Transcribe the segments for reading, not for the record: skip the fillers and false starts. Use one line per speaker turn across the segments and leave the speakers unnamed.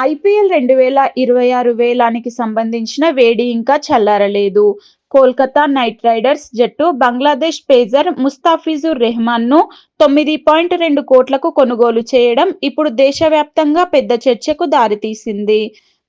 IPL 2026 వేలానికి సంబంధించిన వేడి ఇంకా చల్లారలేదు. కోల్కతా నైట్ రైడర్స్ జట్టు బంగ్లాదేశ్ పేసర్ ముస్తాఫిజుర్ రెహమాన్‌ను 9.2 కోట్లకు కొనుగోలు చేయడం ఇప్పుడు దేశవ్యాప్తంగా పెద్ద చర్చకు దారితీసింది.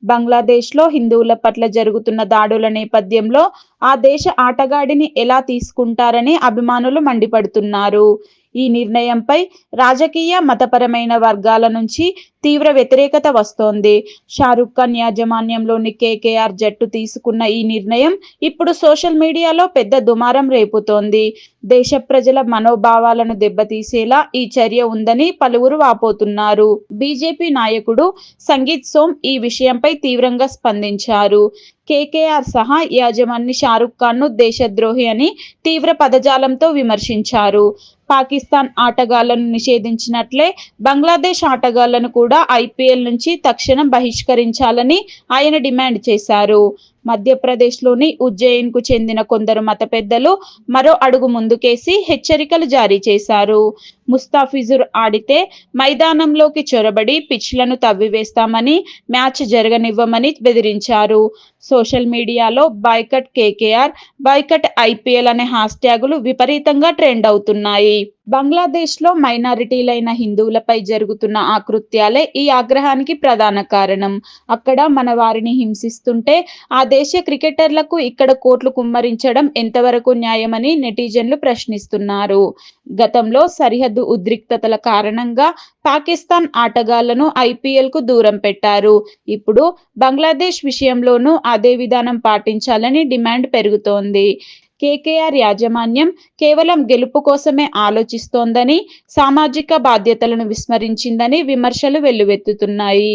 బంగ్లాదేశ్‌లో హిందువుల పట్ల జరుగుతున్న దాడుల నేపథ్యంలో ఆ దేశ ఆటగాడిని ఎలా తీసుకుంటారని అభిమానులు మండిపడుతున్నారు. ఈ నిర్ణయంపై రాజకీయ, మతపరమైన వర్గాల నుంచి తీవ్ర వ్యతిరేకత వస్తోంది. షారుఖ్ ఖాన్ యాజమాన్యంలోని కేకేఆర్ జట్టు తీసుకున్న ఈ నిర్ణయం ఇప్పుడు సోషల్ మీడియాలో పెద్ద దుమారం రేపుతోంది. దేశ ప్రజల మనోభావాలను దెబ్బతీసేలా ఈ చర్య ఉందని పలువురు వాపోతున్నారు. బీజేపీ నాయకుడు సంగీత్ సోమ్ ఈ విషయంపై తీవ్రంగా స్పందించారు. కేకేఆర్ సహా యాజమాన్య షారుఖ్ ఖాన్ను దేశద్రోహి అని తీవ్ర పదజాలంతో విమర్శించారు. పాకిస్తాన్ ఆటగాళ్లను నిషేధించినట్లే బంగ్లాదేశ్ ఆటగాళ్లను కూడా ఐపీఎల్ నుంచి తక్షణం బహిష్కరించాలని ఆయన డిమాండ్ చేశారు. మధ్యప్రదేశ్లోని ఉజ్జయిన్‌కు చెందిన కొందరు మత పెద్దలు మరో అడుగు ముందుకేసి హెచ్చరికలు జారీ చేశారు. ముస్తాఫిజుర్ ఆడితే మైదానంలోకి చొరబడి పిచ్లను తవ్వివేస్తామని, మ్యాచ్ జరగనివ్వమని బెదిరించారు. సోషల్ మీడియాలో బాయ్కాట్ కేకేఆర్, బాయ్కాట్ ఐపీఎల్ అనే హ్యాష్‌ట్యాగులు విపరీతంగా ట్రెండ్ అవుతున్నాయి. బంగ్లాదేశ్‌లో మైనారిటీలైన హిందువులపై జరుగుతున్న ఆకృత్యాలే ఈ ఆగ్రహానికి ప్రధాన కారణం. అక్కడ మన వారిని హింసిస్తుంటే ఆ దేశ క్రికెటర్లకు ఇక్కడ కోట్లు కుమ్మరించడం ఎంతవరకు న్యాయమని నెటిజన్లు ప్రశ్నిస్తున్నారు. గతంలో సరిహద్దు ఉద్రిక్తతల కారణంగా పాకిస్తాన్ ఆటగాళ్లను ఐపీఎల్‌కు దూరం పెట్టారు. ఇప్పుడు బంగ్లాదేశ్ విషయంలోనూ అదే విధానం పాటించాలని డిమాండ్ పెరుగుతోంది. కేకేఆర్ యాజమాన్యం కేవలం గెలుపు కోసమే ఆలోచిస్తోందని, సామాజిక బాధ్యతలను విస్మరించిందని విమర్శలు వెల్లువెత్తుతున్నాయి.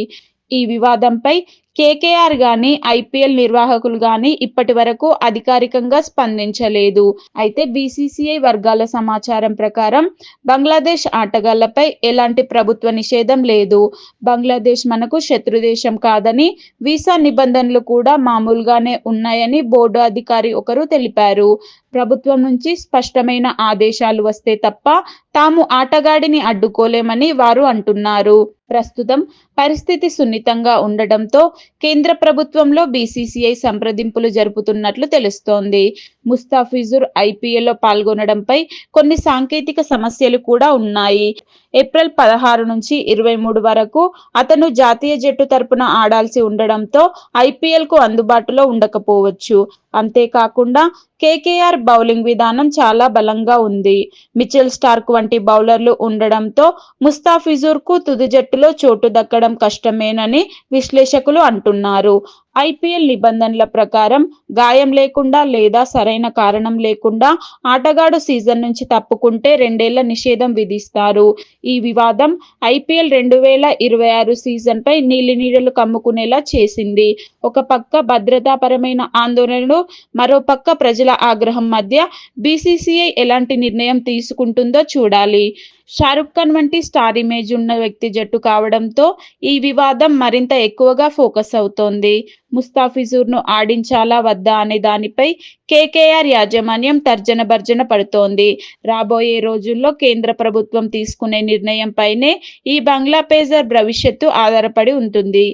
ఈ వివాదంపై కేకేఆర్ గానీ, ఐపీఎల్ నిర్వాహకులు గానీ ఇప్పటివరకు అధికారికంగా స్పందించలేదు. అయితే బీసీసీఐ వర్గాల సమాచారం ప్రకారం బంగ్లాదేశ్ ఆటగాళ్లపై ఎలాంటి ప్రభుత్వ నిషేధం లేదు. బంగ్లాదేశ్ మనకు శత్రుదేశం కాదని, వీసా నిబంధనలు కూడా మామూలుగానే ఉన్నాయని బోర్డు అధికారి ఒకరు తెలిపారు. ప్రభుత్వం నుంచి స్పష్టమైన ఆదేశాలు వస్తే తప్ప తాము ఆటగాడిని అడ్డుకోలేమని వారు అంటున్నారు. ప్రస్తుతం పరిస్థితి సున్నితంగా ఉండడంతో కేంద్ర ప్రభుత్వంలో బీసీసీఐ సంప్రదింపులు జరుపుతున్నట్లు తెలుస్తోంది. ముస్తాఫిజుర్ ఐపీఎల్లో పాల్గొనడంపై కొన్ని సాంకేతిక సమస్యలు కూడా ఉన్నాయి. ఏప్రిల్ 16 నుంచి 23 వరకు అతను జాతీయ జట్టు తరపున ఆడాల్సి ఉండడంతో ఐపీఎల్‌కు అందుబాటులో ఉండకపోవచ్చు. అంతేకాకుండా కేకేఆర్ బౌలింగ్ విధానం చాలా బలంగా ఉంది. మిచెల్ స్టార్క్ వంటి బౌలర్లు ఉండడంతో ముస్తాఫిజుర్‌కు తుది జట్టులో చోటు దక్కడం కష్టమేనని విశ్లేషకులు అంటున్నారు. ఐపీఎల్ నిబంధనల ప్రకారం గాయం లేకుండా లేదా సరైన కారణం లేకుండా ఆటగాడు సీజన్ నుంచి తప్పుకుంటే 2 ఏళ్ల నిషేధం విధిస్తారు. ఈ వివాదం ఐపీఎల్ 2026 సీజన్పై నీలినీడలు కమ్ముకునేలా చేసింది. ఒక పక్క భద్రతాపరమైన ఆందోళనలు, మరో పక్క ప్రజల ఆగ్రహం మధ్య బీసీసీఐ ఎలాంటి నిర్ణయం తీసుకుంటుందో చూడాలి. షారుఖ్ ఖాన్ వంటి స్టార్ ఇమేజ్ ఉన్న వ్యక్తి జట్టు కావడంతో ఈ వివాదం మరింత ఎక్కువగా ఫోకస్ అవుతోంది. ముస్తాఫిజుర్‌ను ఆడించాలా వద్దా అనే దానిపై కేకేఆర్ యాజమాన్యం తర్జన భర్జన పడుతోంది. రాబోయే రోజుల్లో కేంద్ర ప్రభుత్వం తీసుకునే నిర్ణయంపైనే ఈ బంగ్లా పేసర్ భవిష్యత్తు ఆధారపడి ఉంటుంది.